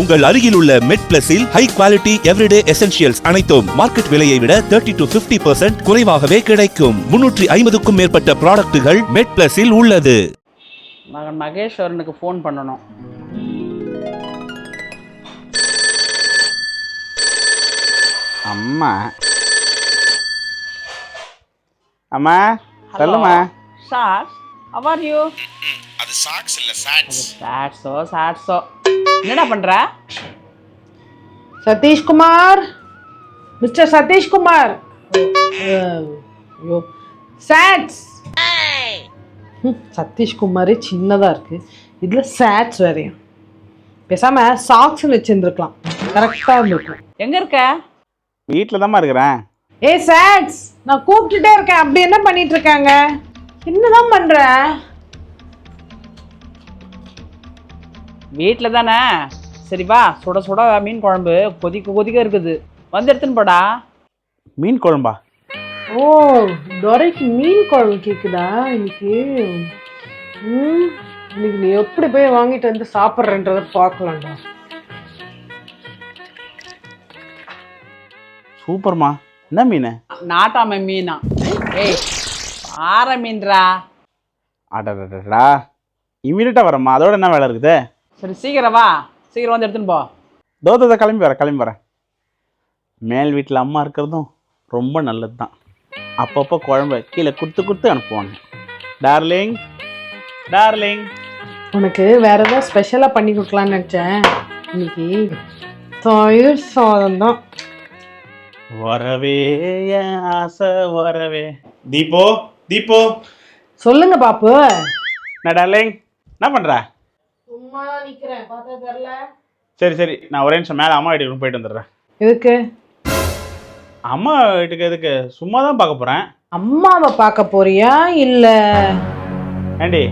உங்கள் அருகில் உள்ள மெட் பிளஸில் ஹை குவாலிட்டி எவ்ரிடே எசென்ஷியல்ஸ் அனைத்தும் மார்க்கெட் விலையை விட 30 to 50% குறைவாகவே கிடைக்கும். 350க்கும் மேற்பட்ட ப்ராடக்ட்டுகள் மெட் பிளஸில் உள்ளது. மகன் மகேஸ்வரனுக்கு ஃபோன் பண்ணணும். அம்மா அம்மா சொல்லுமா. Socks, how are you? அது சாக்ஸ் இல்ல சாட்ஸ். சாட்ஸோ என்னடா பண்ற? சதீஷ்குமார், மிஸ்டர் சதீஷ்குமார். ஐயோ சாட்ஸ். சதீஷ்குமாரே சின்னதா இருக்கு, இதுல சாட்ஸ் வேறையும். பேசாம சாக்ஸ்னு வச்சிருந்துருக்கலாம், கரெக்டா இருக்கும். எங்க இருக்க? வீட்டில் தாம்மா இருக்கிறேன். ஏய் சாட்ஸ், நான் கூப்பிட்டுட்டே இருக்கேன், அப்படி என்ன பண்ணிட்டு இருக்காங்க? என்னதான் பண்ற? வீட்டில் தானே. சரி வா, சுட சுட மீன் குழம்பு கொதிக்க இருக்குது, வந்து எடுத்துன்னு போடா. மீன் குழம்பா? ஓ, துரைக்கு மீன் குழம்பு கேக்குதா இன்னைக்கு? இன்னைக்கு நீ எப்படி போய் வாங்கிட்டு வந்து சாப்பிட்றன்றத பார்க்கலாம்டா. சூப்பர்மா. என்ன மீன்? நாட்டாம மீனா? ஏய் ஆற மீன்ரா. அடடா, இமீடியட்டாக வரம்மா. அதோட என்ன வேலை இருக்குது? சரி சீக்கிரம் வா, சீக்கிரம் வந்து எடுத்துன்னு போ. தோதத்தை கிளம்பி வரேன். மேல் வீட்டில் அம்மா இருக்கிறதும் ரொம்ப நல்லது தான். அப்பப்போ குழம்பு கீழே கொடுத்து அனுப்புவாங்க. Darling darling. உனக்கு வேற ஏதாவது ஸ்பெஷலாக பண்ணி கொடுக்கலான்னு நினச்சேன். இன்னைக்கு தயிர் சாதம் தான். வரவே என் ஆசை வரவே. தீபோ சொல்லுங்க பாப்பு. நான் டார்லிங், என்ன பண்ணுற? சும்மா நிற்கிறேன், பார்த்தா தெரியல. சரி, நான் ஒரே நிமிஷம் மேலே அம்மா வீட்டுக்கு போயிட்டு வந்துடுறேன். எதுக்கு? அம்மா வீட்டுக்கு எதுக்கு? சும்மா தான் பார்க்க போகிறேன். அம்மாவை பார்க்க போறியா இல்ல? ஏண்டி,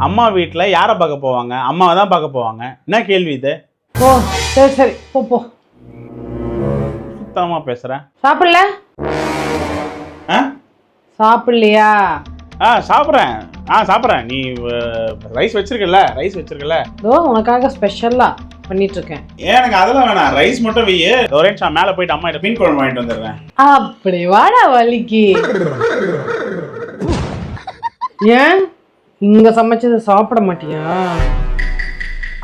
அம்மா வீட்டில் யாரை பார்க்க போவாங்க? அம்மாவை தான் பார்க்க போவாங்க. என்ன கேள்வி இது? ஓ சரி போ. சுத்தமாக பேசுகிறேன். சாப்பிடல? சாப்பிடலையா? சாப்பிட்றேன். நீ ரைஸ் வச்சிருக்கல? இதோ உனக்காக ஸ்பெஷலா பண்ணிட்டு இருக்கேன். எனக்கு அதெல்லாம் வேணாம், ரைஸ் மட்டும் வெய்ய. ஒரே நிமிஷம் மேலே போயிட்டு அம்மா கிட்ட மீன் குழம்பு வாங்கிட்டு வந்துடுறேன். அப்படி வாடா வலிக்கு. ஏன் இங்க சமைச்சது சாப்பிட மாட்டியா?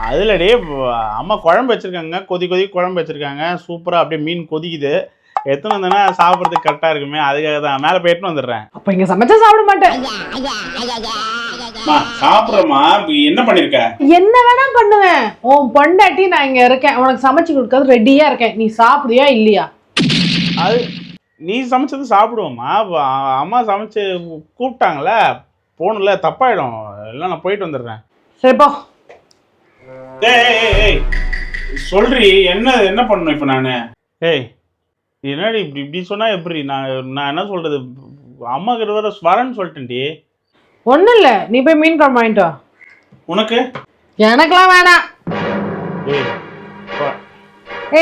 அதுலடே அம்மா குழம்பு வச்சிருக்காங்க, கொதி குழம்பு வச்சிருக்காங்க. சூப்பரா அப்படியே மீன் கொதிக்குது. எத்தனை வந்தேன்னா சாப்பிட்றதுக்கு கரெக்டா இருக்குமே, அதுக்காக தான் மேலே போயிட்டு வந்துடுறேன். அப்ப இங்க சமைச்சா சாப்பிட மாட்டேன். சாப்பிட்றமா? என்ன பண்ணிருக்க? என்ன வேணா பண்ணுவேன். உன் பொண்டாட்டி நான் இங்க இருக்கேன், உனக்கு சமைச்சு கொடுக்கறது ரெடியா இருக்கேன். நீ சாப்பிடுறியா இல்லையா? அது நீ சமைச்சது சாப்பிடுவோமா? அம்மா சமைச்சு கூப்பிட்டாங்கள, போகணும்ல, தப்பாயிடும். எல்லாம் நான் போயிட்டு வந்துடுறேன். சரிப்பா. ஏய் சொல்றி, என்ன பண்ணணும் இப்போ நான்? ஏய் என்னடி இப்படி சொன்னா எப்படி? நான் என்ன சொல்றது? அம்மா கிட்ட வர வரேன்னு சொல்லிட்டேன்டி. ஒன்றும் இல்லை, நீ போய் மீன் குழம்பு வாங்கிட்டு வா. உனக்கு? எனக்கெல்லாம் வேணாம்.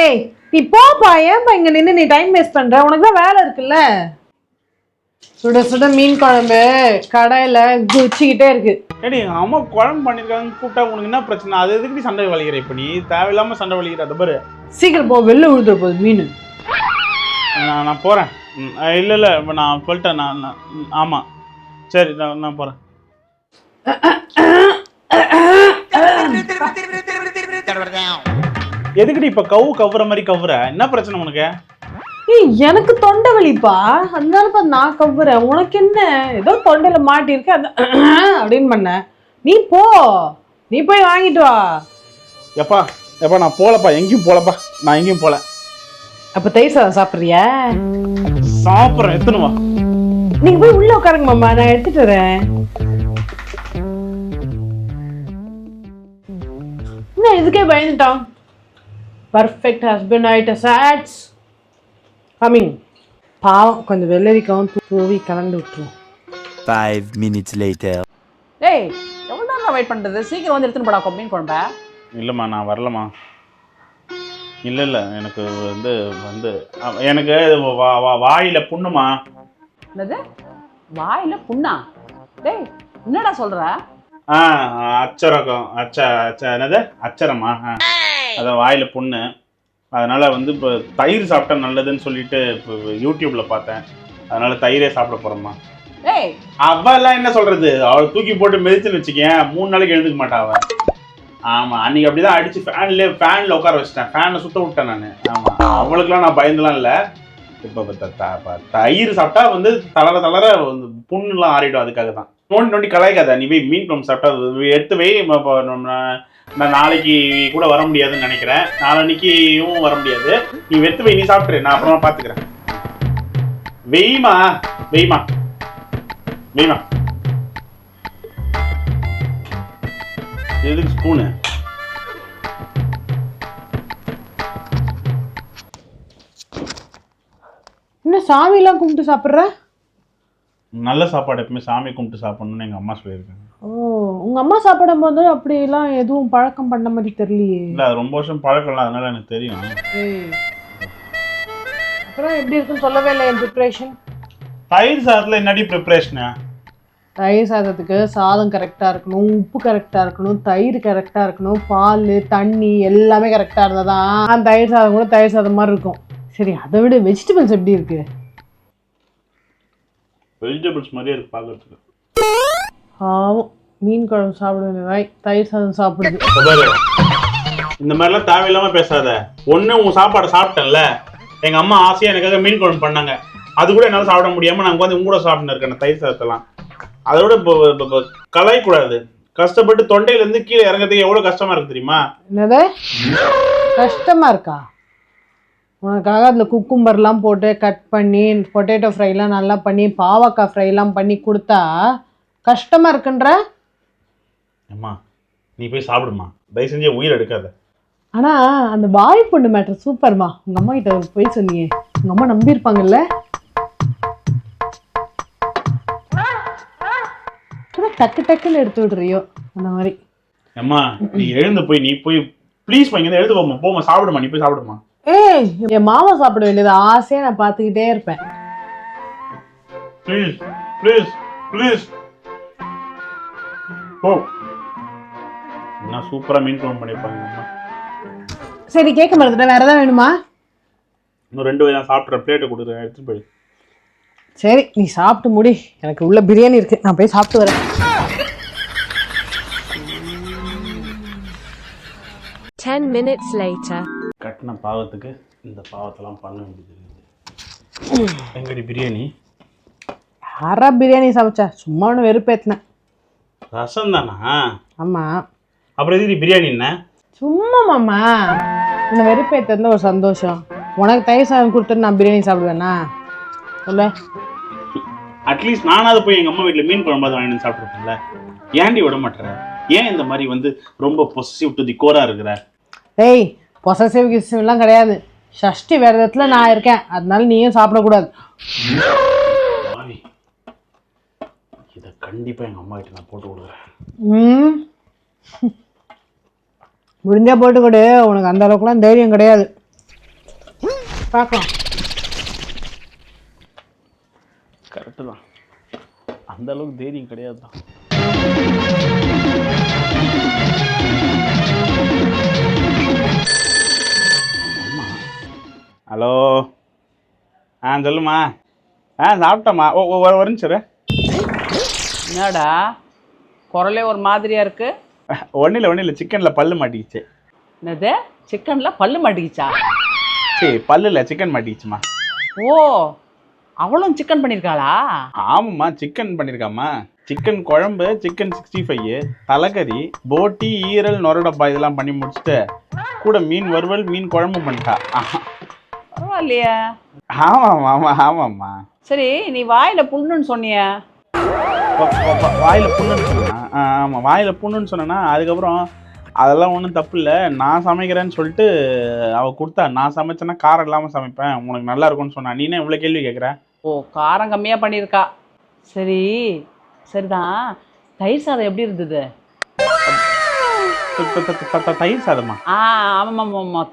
ஏய் நீ போப்பா, ஏன்பா இங்க நின்று நீ டைம் வேஸ்ட் பண்ற? உனக்கு தான் வேலை இருக்குல்ல. சுட மீன் குழம்பு கடையில குச்சிக்கிட்டே இருக்கு. ஏடி, அம்மா குழம்பு பண்ணிருக்காங்க, கூப்பிட்டா உனக்கு என்ன பிரச்சனை? அது எதுக்கு சண்டை வலிக்கிற? இப்ப நீ தேவையில்லாம சண்டை வலிக்கிற. அது பாரு, சீக்கிரம் போ, வெளில விழுதுற போகுது மீன். நான் போறேன். இல்ல இப்ப நான் சொல்லிட்டேன். ஆமா சரி, நான் போறேன். எதுக்குடி இப்ப கவுற மாதிரி கவுற? என்ன பிரச்சனை உனக்கு? ஏய் எனக்கு தொண்டை வலிப்பா, அதனாலப்பா நான் கவுறேன். உனக்கு என்ன? ஏதோ தொண்டையில மாட்டிருக்க அப்படின்னு பண்ண. நீ போய் வாங்கிட்டு வா. எப்பா நான் போலப்பா, எங்கேயும் போலப்பா. நான் எங்கேயும் போல. அப்ப தயிர் சாதம் சாப்பிட்றியா? சாப்பிட்றேன், எத்தனை வா. நீங்க போய் உள்ள உட்காருங்க மாமா, நான் எடுத்துட்டு வரேன். என்ன இதுக்கே பயந்துட்டான்? பர்ஃபெக்ட் ஹஸ்பண்ட் ஆயிட்ட சாட்ஸ். கமிங். பாவம், கொஞ்சம் வெள்ளரிக்காவும் தூவி கலந்து விட்டுருவோம். 5 minutes later. ஏய் எவ்வளோ நேரம் வெயிட் பண்ணுறது? சீக்கிரம் வந்து எடுத்துன்னு போடா மீன் குழம்ப. இல்லைம்மா, நான் வரலம்மா. இல்லை எனக்கு எனக்கு வாயில புண்ணுமா. என்னது வாயில புண்ணா? டேய் என்னடா சொல்ற? அச்சரகம் என்னது அச்சரமா? அதான் வாயில் புண்ணு. அதனால் வந்து இப்போ தயிர் சாப்பிட்டா நல்லதுன்னு சொல்லிட்டு இப்போ யூடியூப்பில் பார்த்தேன். அதனால் தயிரே சாப்பிட போகிறோம்மா. ஏய் அவெல்லாம் என்ன சொல்கிறது, அவளை தூக்கி போட்டு மிதிச்சுன்னு வச்சுக்கேன் 3 நாளைக்கு எழுந்துக்க மாட்டா அவன். ஆமாம், அன்றைக்கி அப்படி தான் அடித்து ஃபேனில் உட்கார வச்சிட்டேன், ஃபேனை சுத்த விட்டேன் நான். ஆமாம், அவளுக்குலாம் நான் பயந்துலாம் இல்லை. இப்போ தயிர் சாப்பிட்டா வந்து தளர வந்து புண்ணுலாம் ஆறிடும். அதுக்காக தான். நோண்டி கலாய்க்காத. நீ போய் மீன் குழம்பு சாப்பிட்டா எடுத்து வை. நான் நாளைக்கு கூட வர முடியாதுன்னு நினைக்கிறேன். நாளைக்கும் வர முடியாது. நீ எடுத்து வை, நீ சாப்பிட்ரு, நான் அப்புறமா பார்த்துக்கிறேன். வெய்மா வெய்மா வெய்மா. எதுக்கு ஸ்பூனு? என்ன சாமியெல்லாம் கும்பிட்டு சாப்பிட்ற? நல்ல சாப்பாடு எப்பவுமே சாமி கும்பிட்டு சாப்பிடணும்னு எங்கள் அம்மா சொல்லியிருக்காங்க. ஓ, உங்கள் அம்மா சாப்பிடும் போது அப்படிலாம் எதுவும் பழக்கம் பண்ண மாதிரி தெரியலையே. இல்லை, அது ரொம்ப வருஷம் பழக்கம், அதனால எனக்கு தெரியும். அப்புறம் எப்படி இருக்குன்னு சொல்லவே இல்லை என் ப்ரிப்ரேஷன். தயிர் சாதத்தில் என்னடி ப்ரிப்ரேஷனு? தயிர் சாதத்துக்கு சாதம் கரெக்டாக இருக்கணும், உப்பு கரெக்டாக இருக்கணும், தயிர் கரெக்டாக இருக்கணும், பால் தண்ணி எல்லாமே கரெக்டாக இருந்தால் தான் தயிர் சாதம் கூட தயிர் சாதம் மாதிரி இருக்கும். சரி, அதை விட வெஜிடபிள்ஸ் எப்படி இருக்கு? வெஜிடபிள்ஸ் மாதிரியே இருக்கு பார்க்கறதுக்கு. ஆமாம், மீன் குழம்பு சாப்பிட வேண்டியதாய் தயிர் சாதம் சாப்பிடுது. இந்த மாதிரிலாம் தேவையில்லாமல் பேசாத. ஒன்று உன் சாப்பாடை சாப்பிட்டேன்ல, எங்கள் அம்மா ஆசையாக எனக்காக மீன் குழம்பு பண்ணாங்க. அது கூட என்னால் சாப்பிட முடியாமல் நான் வந்து உங்களோட சாப்பிட்டுன்னு இருக்கேன் தயிர் சாதத்தெல்லாம். அதோட இப்போ கலாய்க்கூடாது. கஷ்டப்பட்டு தொண்டையிலேருந்து கீழே இறங்கிறதுக்கு எவ்வளோ கஷ்டமாக இருக்குது தெரியுமா? என்னது கஷ்டமாக இருக்கா? உனக்காக அதில் குக்கும்பர்லாம் போட்டு கட் பண்ணி பொட்டேட்டோ ஃப்ரைலாம் நல்லா பண்ணி பாவக்காய் ஃப்ரைலாம் பண்ணி கொடுத்தா கஷ்டமாக இருக்குன்ற? அம்மா நீ போய் சாப்பிடுமா, தயவு செஞ்சு உயிர் எடுக்காத. ஆனால் அந்த வாய் பொண்ணு மேட்ரு சூப்பர்மா. உங்கள் அம்மா கிட்ட போய் சொன்னியே, உங்கள் அம்மா நம்பியிருப்பாங்கல்ல? டக்கு டக்குன்னு எடுத்து விடுறியோ அந்த மாதிரி. அம்மா நீ எழுந்து போய், நீ போய் ப்ளீஸ் இங்கே எழுந்து போமா, போமா சாப்பிடுமா, நீ போய் சாப்பிடுமா. ஏய், என் மாமா சாப்பிட வேண்டியது ஆசையா நான் பார்த்துக்கிட்டே இருப்பேன். ப்ளீஸ் ப்ளீஸ் ப்ளீஸ் ஓ, நான் சூப்பராக மீன் குழம்பு பண்ணியிருப்பாங்க அம்மா. சரி, கேட்க மறந்துட்டேன், வேற ஏதாவது வேணுமா? இன்னும் 2 வயது நான் சாப்பிட்ற பிளேட்டை கொடுக்குறேன், எடுத்துட்டு போய். சரி, நீ சாப்பிட்டு முடி, எனக்கு உள்ள பிரியாணி இருக்கு, நான் போய் சாப்பிட்டு வரேன். 10 minutes later. கட்டின பாவத்துக்கு இந்த பாவத்தெல்லாம் பண்ண முடியுது. எங்கடி பிரியாணி? யாரா பிரியாணி சமைச்சா? சும்மா ஒன்று வெறுப்பேத்தினேன். ரசம் தானா? ஆமாம். அப்புறம் எதுக்கு பிரியாணி? என்ன சும்மா மாமா, இந்த வெறுப்பேற்றதுல ஒரு சந்தோஷம். உனக்கு தயிர் சாதம் கொடுத்துட்டு நான் பிரியாணி சாப்பிடுவேண்ணா சொல்ல? அட்லீஸ்ட் நானாவது போய் எங்கள் அம்மா வீட்டில் மீன் குழம்பாவது வாங்கிட்டு சாப்பிட்ருப்பேன்ல. ஏன்டி விட மாட்டேற? ஏன் இந்த மாதிரி வந்து ரொம்ப பொசசிவ் டு தி கோரா இருக்கிற? ஏய், பொசசிவ் கிஸ்லாம் கிடையாது. ஷஷ்டி விரதத்தில் நான் இருக்கேன், அதனால நீயும் சாப்பிடக்கூடாது. இதை கண்டிப்பாக எங்கள் அம்மா கிட்ட நான் போட்டு கொடுக்குறேன். முடிஞ்சா போட்டு கொடு, உனக்கு அந்த அளவுக்குலாம் தைரியம் கிடையாது. பார்க்கலாம். கரெக்டு தான், அந்த அளவுக்கு தைரியம் கிடையாது தான். ஹலோ, சொல்லுமா. சாப்பிட்டம்மா. ஒரு நிமிஷம். என்னடா குரலே ஒரு மாதிரியா இருக்கு? ஒன்றும் இல்லை, சிக்கனில் பல்லு மாட்டிக்கிச்சு. என்னது, சிக்கன்ல பல்லு மாட்டிக்கிச்சா? சரி, பல்லு இல்லை, சிக்கன் மாட்டிக்கிச்சுமா. ஓ, அவளும் சிக்கன் பண்ணியிருக்காளா? ஆமாம்மா, சிக்கன் பண்ணியிருக்காம்மா. சிக்கன் குழம்பு, சிக்கன் 65, தலைக்கறி, போட்டி, ஈரல், நொரடப்பா இதெல்லாம் பண்ணி முடிச்சுட்டு கூட மீன் வறுவல், மீன் குழம்பு பண்ணிட்டா. பரவாயில்லையா? ஆமாம்மா. சரி, நீ வாயில புண்ணுன்னு சொன்னிய. வாயில் புண்ணுன்னு சொன்னா? ஆமாம், வாயில் புண்ணுன்னு சொன்னேன்னா அதுக்கப்புறம் அதெல்லாம் ஒன்றும் தப்பு இல்லை, நான் சமைக்கிறேன்னு சொல்லிட்டு அவள் கொடுத்தா. நான் சமைச்சேன்னா காரம் இல்லாமல் சமைப்பேன், உனக்கு நல்லா இருக்கும்னு சொன்னா. நீ என்ன இவ்வளோ கேள்வி கேட்குற? ஓ, காரம் கம்மியாக பண்ணியிருக்கா. சரிதான். தயிர் சாதம் எப்படி இருந்தது? தயிர் சாதமா? ஆமாம்மா,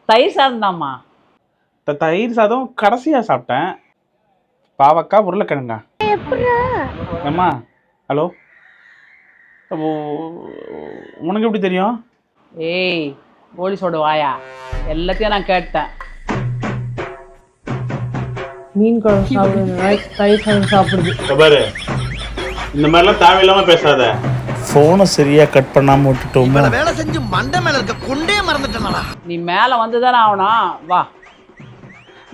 தயிர் சாதம் தான்மா. தயிர் சாதம் கடைசியாக சாப்பிட்டேன். பாவக்காய், உருளைக்கிழங்கா? அம்மா ஹலோ, உனக்கு எப்படி தெரியும்? ஏய், போலீஸோட வாயா எல்லாத்தையும் நான் கேட்டேன். மீன் குழம்பு சாப்பிடுது தயிர் சாதம் சாப்பிடுது. பாரு இந்த மாதிரிலாம் தேவையில்லாமல் பேசாத. ஃபோனை சரியாக கட் பண்ணாமல் விட்டுட்டோம். வேலை செஞ்சு மண்டை மேல இருக்க கொண்டே மறந்துட்டேனா. நீ மேலே வந்து தானே ஆகணும். வா.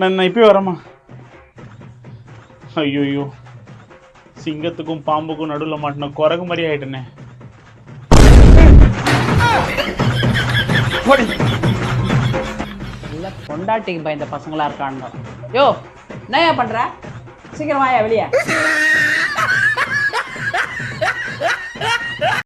நான் இப்போயே வரேம்மா. ஐயோ சிங்கத்துக்கும் பாம்புக்கும் நடுவில் மாட்டின குரங்கு மாதிரி ஆயிட்டேனே. இல்லை பொண்டாட்டிக்கு பயந்த பசங்களா இருக்கானுங்க. யோ என்னையா பண்ற? சீக்கிரம் வாயா வெளியே.